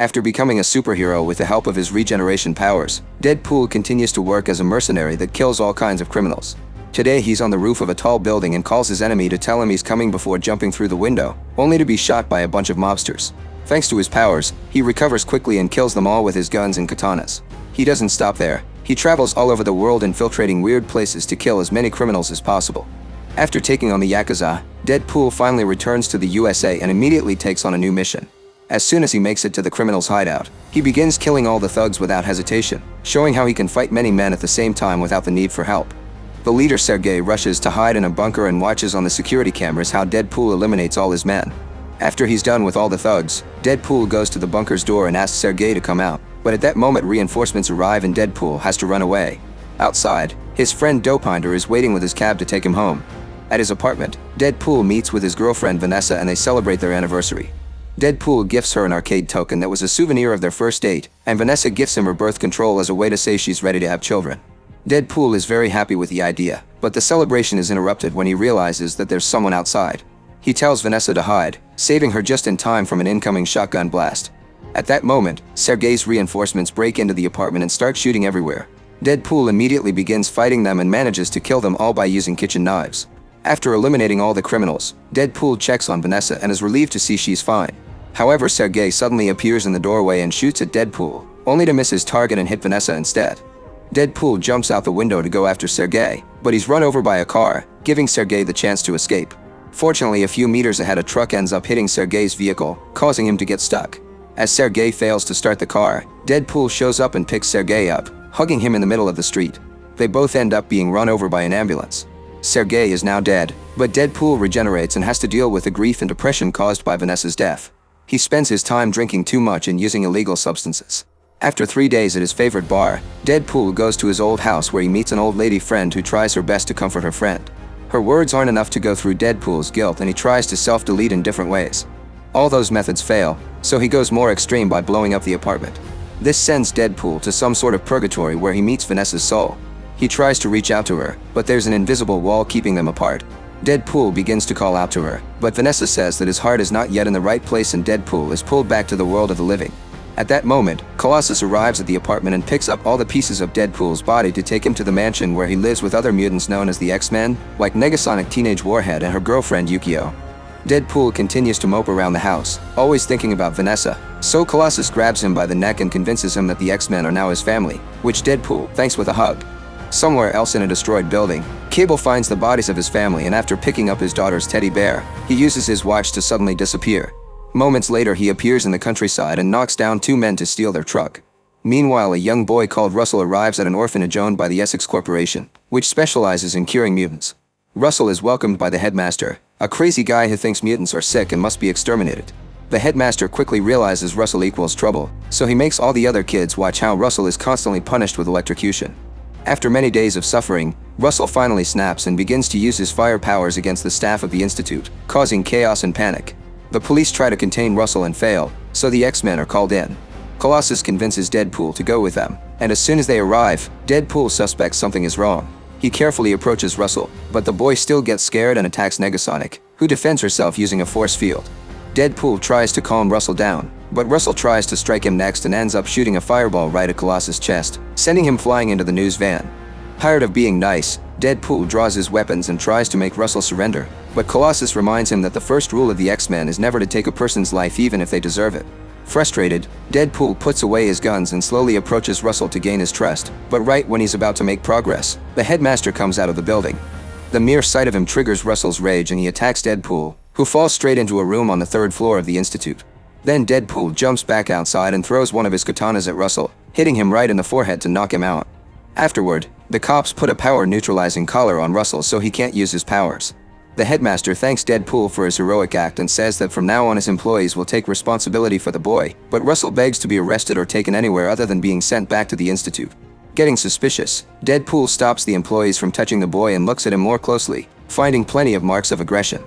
After becoming a superhero with the help of his regeneration powers, Deadpool continues to work as a mercenary that kills all kinds of criminals. Today he's on the roof of a tall building and calls his enemy to tell him he's coming before jumping through the window, only to be shot by a bunch of mobsters. Thanks to his powers, he recovers quickly and kills them all with his guns and katanas. He doesn't stop there. He travels all over the world infiltrating weird places to kill as many criminals as possible. After taking on the Yakuza, Deadpool finally returns to the USA and immediately takes on a new mission. As soon as he makes it to the criminal's hideout, he begins killing all the thugs without hesitation, showing how he can fight many men at the same time without the need for help. The leader Sergei rushes to hide in a bunker and watches on the security cameras how Deadpool eliminates all his men. After he's done with all the thugs, Deadpool goes to the bunker's door and asks Sergei to come out, but at that moment reinforcements arrive and Deadpool has to run away. Outside, his friend Dopinder is waiting with his cab to take him home. At his apartment, Deadpool meets with his girlfriend Vanessa and they celebrate their anniversary. Deadpool gifts her an arcade token that was a souvenir of their first date, and Vanessa gifts him her birth control as a way to say she's ready to have children. Deadpool is very happy with the idea, but the celebration is interrupted when he realizes that there's someone outside. He tells Vanessa to hide, saving her just in time from an incoming shotgun blast. At that moment, Sergei's reinforcements break into the apartment and start shooting everywhere. Deadpool immediately begins fighting them and manages to kill them all by using kitchen knives. After eliminating all the criminals, Deadpool checks on Vanessa and is relieved to see she's fine. However, Sergei suddenly appears in the doorway and shoots at Deadpool, only to miss his target and hit Vanessa instead. Deadpool jumps out the window to go after Sergei, but he's run over by a car, giving Sergei the chance to escape. Fortunately, a few meters ahead a truck ends up hitting Sergei's vehicle, causing him to get stuck. As Sergei fails to start the car, Deadpool shows up and picks Sergei up, hugging him in the middle of the street. They both end up being run over by an ambulance. Sergei is now dead, but Deadpool regenerates and has to deal with the grief and depression caused by Vanessa's death. He spends his time drinking too much and using illegal substances. After 3 days at his favorite bar, Deadpool goes to his old house where he meets an old lady friend who tries her best to comfort her friend. Her words aren't enough to go through Deadpool's guilt and he tries to self-delete in different ways. All those methods fail, so he goes more extreme by blowing up the apartment. This sends Deadpool to some sort of purgatory where he meets Vanessa's soul. He tries to reach out to her, but there's an invisible wall keeping them apart. Deadpool begins to call out to her, but Vanessa says that his heart is not yet in the right place and Deadpool is pulled back to the world of the living. At that moment, Colossus arrives at the apartment and picks up all the pieces of Deadpool's body to take him to the mansion where he lives with other mutants known as the X-Men, like Negasonic Teenage Warhead and her girlfriend Yukio. Deadpool continues to mope around the house, always thinking about Vanessa, so Colossus grabs him by the neck and convinces him that the X-Men are now his family, which Deadpool thanks with a hug. Somewhere else in a destroyed building, Cable finds the bodies of his family and after picking up his daughter's teddy bear, he uses his watch to suddenly disappear. Moments later he appears in the countryside and knocks down 2 men to steal their truck. Meanwhile, a young boy called Russell arrives at an orphanage owned by the Essex Corporation, which specializes in curing mutants. Russell is welcomed by the headmaster, a crazy guy who thinks mutants are sick and must be exterminated. The headmaster quickly realizes Russell equals trouble, so he makes all the other kids watch how Russell is constantly punished with electrocution. After many days of suffering, Russell finally snaps and begins to use his fire powers against the staff of the Institute, causing chaos and panic. The police try to contain Russell and fail, so the X-Men are called in. Colossus convinces Deadpool to go with them, and as soon as they arrive, Deadpool suspects something is wrong. He carefully approaches Russell, but the boy still gets scared and attacks Negasonic, who defends herself using a force field. Deadpool tries to calm Russell down, but Russell tries to strike him next and ends up shooting a fireball right at Colossus' chest, sending him flying into the news van. Tired of being nice, Deadpool draws his weapons and tries to make Russell surrender, but Colossus reminds him that the first rule of the X-Men is never to take a person's life even if they deserve it. Frustrated, Deadpool puts away his guns and slowly approaches Russell to gain his trust, but right when he's about to make progress, the headmaster comes out of the building. The mere sight of him triggers Russell's rage and he attacks Deadpool, who falls straight into a room on the 3rd floor of the Institute. Then Deadpool jumps back outside and throws one of his katanas at Russell, hitting him right in the forehead to knock him out. Afterward, the cops put a power-neutralizing collar on Russell so he can't use his powers. The headmaster thanks Deadpool for his heroic act and says that from now on his employees will take responsibility for the boy, but Russell begs to be arrested or taken anywhere other than being sent back to the Institute. Getting suspicious, Deadpool stops the employees from touching the boy and looks at him more closely, finding plenty of marks of aggression.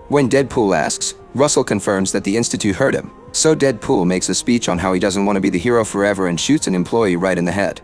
When Deadpool asks, Russell confirms that the Institute hurt him, so Deadpool makes a speech on how he doesn't want to be the hero forever and shoots an employee right in the head.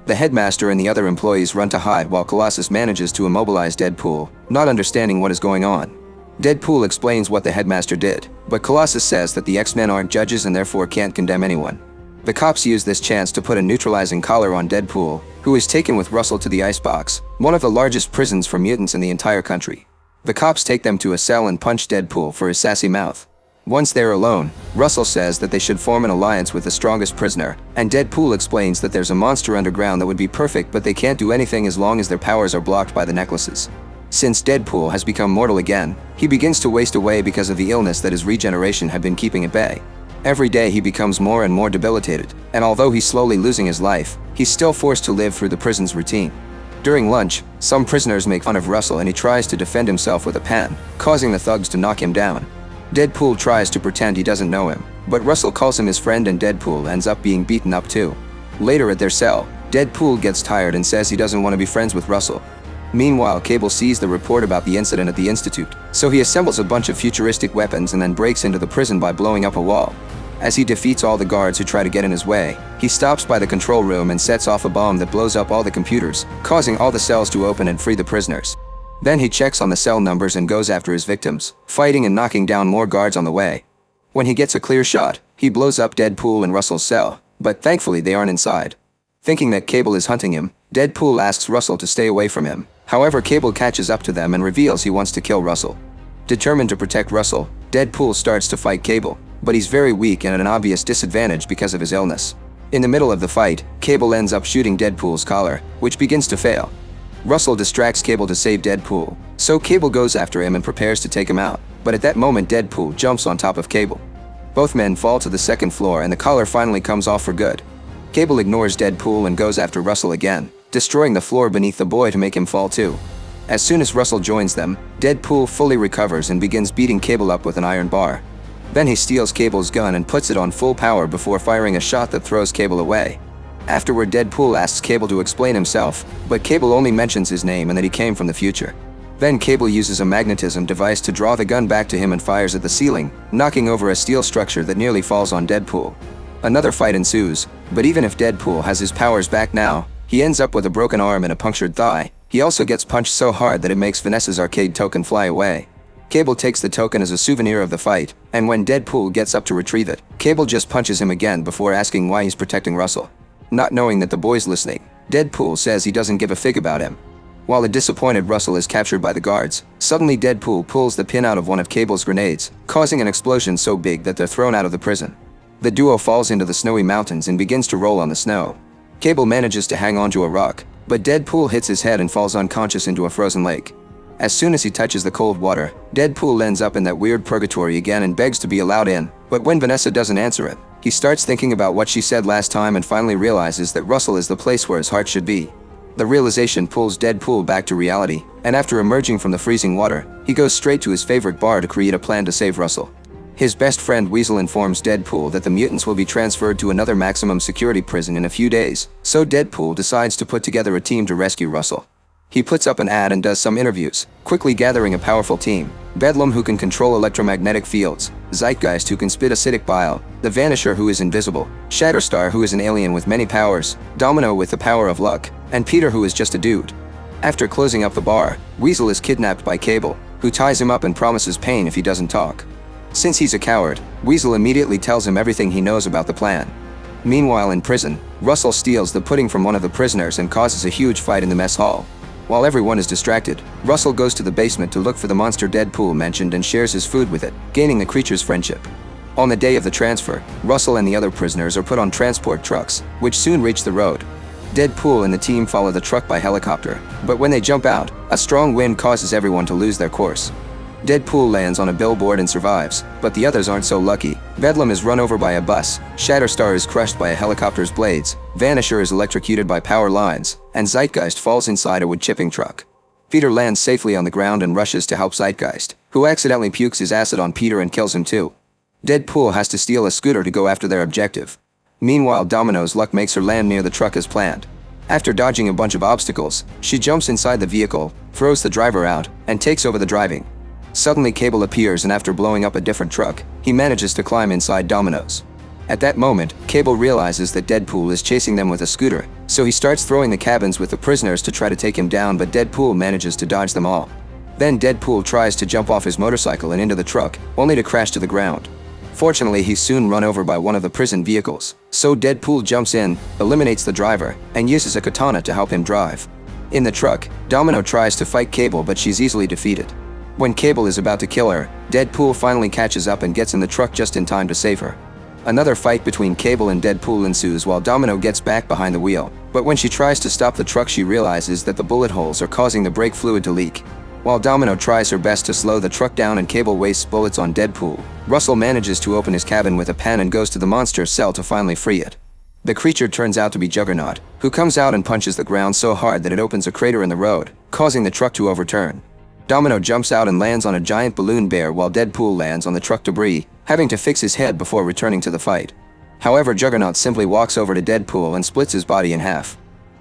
The headmaster and the other employees run to hide while Colossus manages to immobilize Deadpool, not understanding what is going on. Deadpool explains what the headmaster did, but Colossus says that the X-Men aren't judges and therefore can't condemn anyone. The cops use this chance to put a neutralizing collar on Deadpool, who is taken with Russell to the icebox, one of the largest prisons for mutants in the entire country. The cops take them to a cell and punch Deadpool for his sassy mouth. Once they're alone, Russell says that they should form an alliance with the strongest prisoner, and Deadpool explains that there's a monster underground that would be perfect, but they can't do anything as long as their powers are blocked by the necklaces. Since Deadpool has become mortal again, he begins to waste away because of the illness that his regeneration had been keeping at bay. Every day he becomes more and more debilitated, and although he's slowly losing his life, he's still forced to live through the prison's routine. During lunch, some prisoners make fun of Russell and he tries to defend himself with a pen, causing the thugs to knock him down. Deadpool tries to pretend he doesn't know him, but Russell calls him his friend and Deadpool ends up being beaten up too. Later at their cell, Deadpool gets tired and says he doesn't want to be friends with Russell. Meanwhile, Cable sees the report about the incident at the Institute, so he assembles a bunch of futuristic weapons and then breaks into the prison by blowing up a wall. As he defeats all the guards who try to get in his way, he stops by the control room and sets off a bomb that blows up all the computers, causing all the cells to open and free the prisoners. Then he checks on the cell numbers and goes after his victims, fighting and knocking down more guards on the way. When he gets a clear shot, he blows up Deadpool and Russell's cell, but thankfully they aren't inside. Thinking that Cable is hunting him, Deadpool asks Russell to stay away from him. However, Cable catches up to them and reveals he wants to kill Russell. Determined to protect Russell, Deadpool starts to fight Cable, but he's very weak and at an obvious disadvantage because of his illness. In the middle of the fight, Cable ends up shooting Deadpool's collar, which begins to fail. Russell distracts Cable to save Deadpool, so Cable goes after him and prepares to take him out, but at that moment Deadpool jumps on top of Cable. Both men fall to the second floor and the collar finally comes off for good. Cable ignores Deadpool and goes after Russell again, destroying the floor beneath the boy to make him fall too. As soon as Russell joins them, Deadpool fully recovers and begins beating Cable up with an iron bar. Then he steals Cable's gun and puts it on full power before firing a shot that throws Cable away. Afterward, Deadpool asks Cable to explain himself, but Cable only mentions his name and that he came from the future. Then Cable uses a magnetism device to draw the gun back to him and fires at the ceiling, knocking over a steel structure that nearly falls on Deadpool. Another fight ensues, but even if Deadpool has his powers back now, he ends up with a broken arm and a punctured thigh. He also gets punched so hard that it makes Vanessa's arcade token fly away. Cable takes the token as a souvenir of the fight, and when Deadpool gets up to retrieve it, Cable just punches him again before asking why he's protecting Russell. Not knowing that the boy's listening, Deadpool says he doesn't give a fig about him. While a disappointed Russell is captured by the guards, suddenly Deadpool pulls the pin out of one of Cable's grenades, causing an explosion so big that they're thrown out of the prison. The duo falls into the snowy mountains and begins to roll on the snow. Cable manages to hang onto a rock, but Deadpool hits his head and falls unconscious into a frozen lake. As soon as he touches the cold water, Deadpool ends up in that weird purgatory again and begs to be allowed in, but when Vanessa doesn't answer it, he starts thinking about what she said last time and finally realizes that Russell is the place where his heart should be. The realization pulls Deadpool back to reality, and after emerging from the freezing water, he goes straight to his favorite bar to create a plan to save Russell. His best friend Weasel informs Deadpool that the mutants will be transferred to another maximum security prison in a few days, so Deadpool decides to put together a team to rescue Russell. He puts up an ad and does some interviews, quickly gathering a powerful team. Bedlam, who can control electromagnetic fields, Zeitgeist, who can spit acidic bile, the Vanisher, who is invisible, Shatterstar, who is an alien with many powers, Domino with the power of luck, and Peter, who is just a dude. After closing up the bar, Weasel is kidnapped by Cable, who ties him up and promises pain if he doesn't talk. Since he's a coward, Weasel immediately tells him everything he knows about the plan. Meanwhile, in prison, Russell steals the pudding from one of the prisoners and causes a huge fight in the mess hall. While everyone is distracted, Russell goes to the basement to look for the monster Deadpool mentioned and shares his food with it, gaining the creature's friendship. On the day of the transfer, Russell and the other prisoners are put on transport trucks, which soon reach the road. Deadpool and the team follow the truck by helicopter, but when they jump out, a strong wind causes everyone to lose their course. Deadpool lands on a billboard and survives, but the others aren't so lucky. Bedlam is run over by a bus, Shatterstar is crushed by a helicopter's blades, Vanisher is electrocuted by power lines, and Zeitgeist falls inside a wood-chipping truck. Peter lands safely on the ground and rushes to help Zeitgeist, who accidentally pukes his acid on Peter and kills him too. Deadpool has to steal a scooter to go after their objective. Meanwhile, Domino's luck makes her land near the truck as planned. After dodging a bunch of obstacles, she jumps inside the vehicle, throws the driver out, and takes over the driving. Suddenly Cable appears and after blowing up a different truck, he manages to climb inside Domino's. At that moment, Cable realizes that Deadpool is chasing them with a scooter, so he starts throwing the cabins with the prisoners to try to take him down, but Deadpool manages to dodge them all. Then Deadpool tries to jump off his motorcycle and into the truck, only to crash to the ground. Fortunately, he's soon run over by one of the prison vehicles, so Deadpool jumps in, eliminates the driver, and uses a katana to help him drive. In the truck, Domino tries to fight Cable, but she's easily defeated. When Cable is about to kill her, Deadpool finally catches up and gets in the truck just in time to save her. Another fight between Cable and Deadpool ensues while Domino gets back behind the wheel, but when she tries to stop the truck, she realizes that the bullet holes are causing the brake fluid to leak. While Domino tries her best to slow the truck down and Cable wastes bullets on Deadpool, Russell manages to open his cabin with a pen and goes to the monster's cell to finally free it. The creature turns out to be Juggernaut, who comes out and punches the ground so hard that it opens a crater in the road, causing the truck to overturn. Domino jumps out and lands on a giant balloon bear while Deadpool lands on the truck debris, having to fix his head before returning to the fight. However, Juggernaut simply walks over to Deadpool and splits his body in half.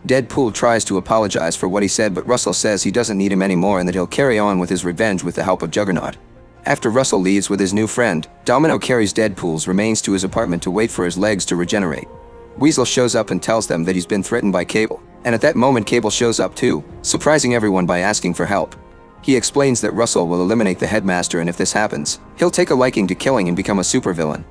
Deadpool tries to apologize for what he said, but Russell says he doesn't need him anymore and that he'll carry on with his revenge with the help of Juggernaut. After Russell leaves with his new friend, Domino carries Deadpool's remains to his apartment to wait for his legs to regenerate. Weasel shows up and tells them that he's been threatened by Cable, and at that moment Cable shows up too, surprising everyone by asking for help. He explains that Russell will eliminate the headmaster, and if this happens, he'll take a liking to killing and become a supervillain.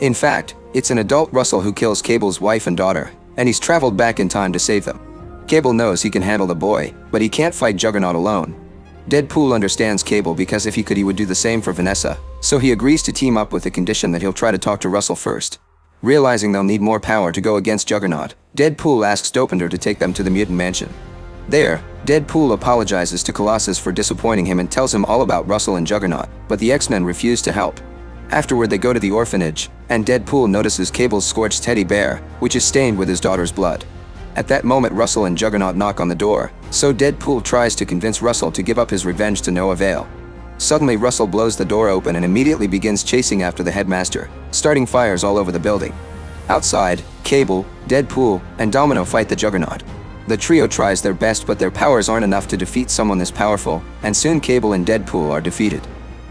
In fact, it's an adult Russell who kills Cable's wife and daughter, and he's traveled back in time to save them. Cable knows he can handle the boy, but he can't fight Juggernaut alone. Deadpool understands Cable because if he could, he would do the same for Vanessa, so he agrees to team up with the condition that he'll try to talk to Russell first. Realizing they'll need more power to go against Juggernaut, Deadpool asks Dopinder to take them to the mutant mansion. There, Deadpool apologizes to Colossus for disappointing him and tells him all about Russell and Juggernaut, but the X-Men refuse to help. Afterward, they go to the orphanage, and Deadpool notices Cable's scorched teddy bear, which is stained with his daughter's blood. At that moment, Russell and Juggernaut knock on the door, so Deadpool tries to convince Russell to give up his revenge to no avail. Suddenly, Russell blows the door open and immediately begins chasing after the headmaster, starting fires all over the building. Outside, Cable, Deadpool, and Domino fight the Juggernaut. The trio tries their best, but their powers aren't enough to defeat someone this powerful, and soon Cable and Deadpool are defeated.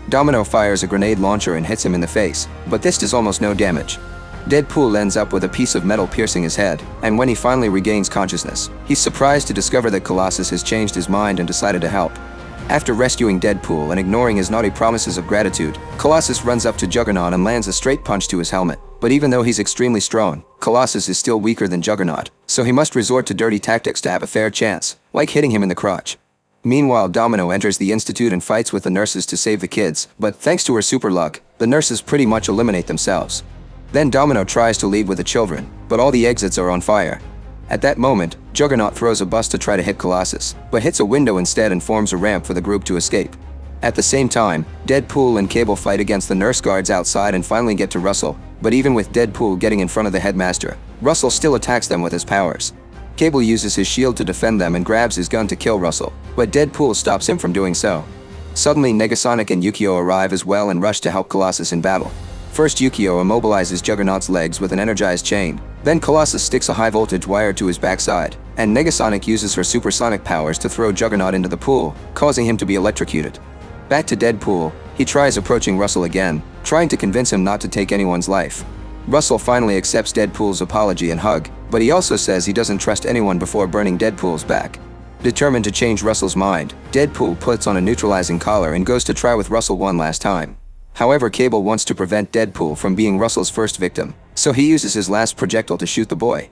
Domino fires a grenade launcher and hits him in the face, but this does almost no damage. Deadpool ends up with a piece of metal piercing his head, and when he finally regains consciousness, he's surprised to discover that Colossus has changed his mind and decided to help. After rescuing Deadpool and ignoring his naughty promises of gratitude, Colossus runs up to Juggernaut and lands a straight punch to his helmet. But even though he's extremely strong, Colossus is still weaker than Juggernaut, so he must resort to dirty tactics to have a fair chance, like hitting him in the crotch. Meanwhile, Domino enters the institute and fights with the nurses to save the kids, but thanks to her super luck, the nurses pretty much eliminate themselves. Then Domino tries to leave with the children, but all the exits are on fire. At that moment, Juggernaut throws a bus to try to hit Colossus, but hits a window instead and forms a ramp for the group to escape. At the same time, Deadpool and Cable fight against the nurse guards outside and finally get to Russell, but even with Deadpool getting in front of the headmaster, Russell still attacks them with his powers. Cable uses his shield to defend them and grabs his gun to kill Russell, but Deadpool stops him from doing so. Suddenly, Negasonic and Yukio arrive as well and rush to help Colossus in battle. First, Yukio immobilizes Juggernaut's legs with an energized chain, then Colossus sticks a high-voltage wire to his backside, and Negasonic uses her supersonic powers to throw Juggernaut into the pool, causing him to be electrocuted. Back to Deadpool, he tries approaching Russell again, trying to convince him not to take anyone's life. Russell finally accepts Deadpool's apology and hug, but he also says he doesn't trust anyone before burning Deadpool's back. Determined to change Russell's mind, Deadpool puts on a neutralizing collar and goes to try with Russell one last time. However, Cable wants to prevent Deadpool from being Russell's first victim, so he uses his last projectile to shoot the boy.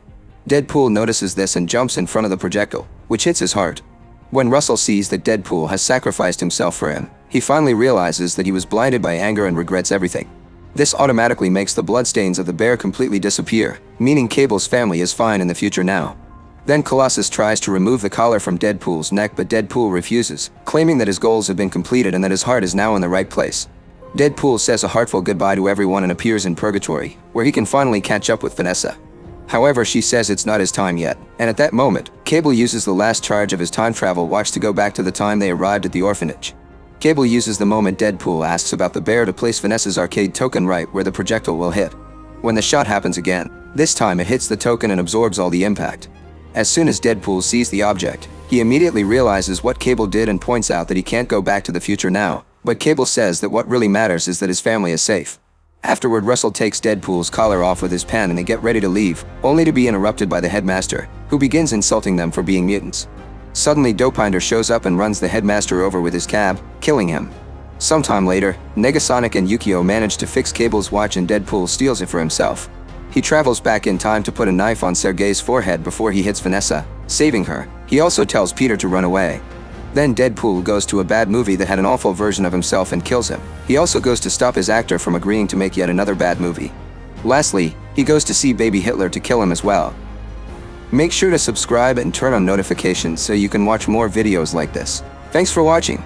Deadpool notices this and jumps in front of the projectile, which hits his heart. When Russell sees that Deadpool has sacrificed himself for him, he finally realizes that he was blinded by anger and regrets everything. This automatically makes the bloodstains of the bear completely disappear, meaning Cable's family is fine in the future now. Then Colossus tries to remove the collar from Deadpool's neck, but Deadpool refuses, claiming that his goals have been completed and that his heart is now in the right place. Deadpool says a heartfelt goodbye to everyone and appears in Purgatory, where he can finally catch up with Vanessa. However, she says it's not his time yet, and at that moment, Cable uses the last charge of his time travel watch to go back to the time they arrived at the orphanage. Cable uses the moment Deadpool asks about the bear to place Vanessa's arcade token right where the projectile will hit. When the shot happens again, this time it hits the token and absorbs all the impact. As soon as Deadpool sees the object, he immediately realizes what Cable did and points out that he can't go back to the future now, but Cable says that what really matters is that his family is safe. Afterward, Russell takes Deadpool's collar off with his pen and they get ready to leave, only to be interrupted by the headmaster, who begins insulting them for being mutants. Suddenly Dopinder shows up and runs the headmaster over with his cab, killing him. Sometime later, Negasonic and Yukio manage to fix Cable's watch and Deadpool steals it for himself. He travels back in time to put a knife on Sergei's forehead before he hits Vanessa, saving her. He also tells Peter to run away. Then Deadpool goes to a bad movie that had an awful version of himself and kills him. He also goes to stop his actor from agreeing to make yet another bad movie. Lastly, he goes to see baby Hitler to kill him as well. Make sure to subscribe and turn on notifications so you can watch more videos like this. Thanks for watching.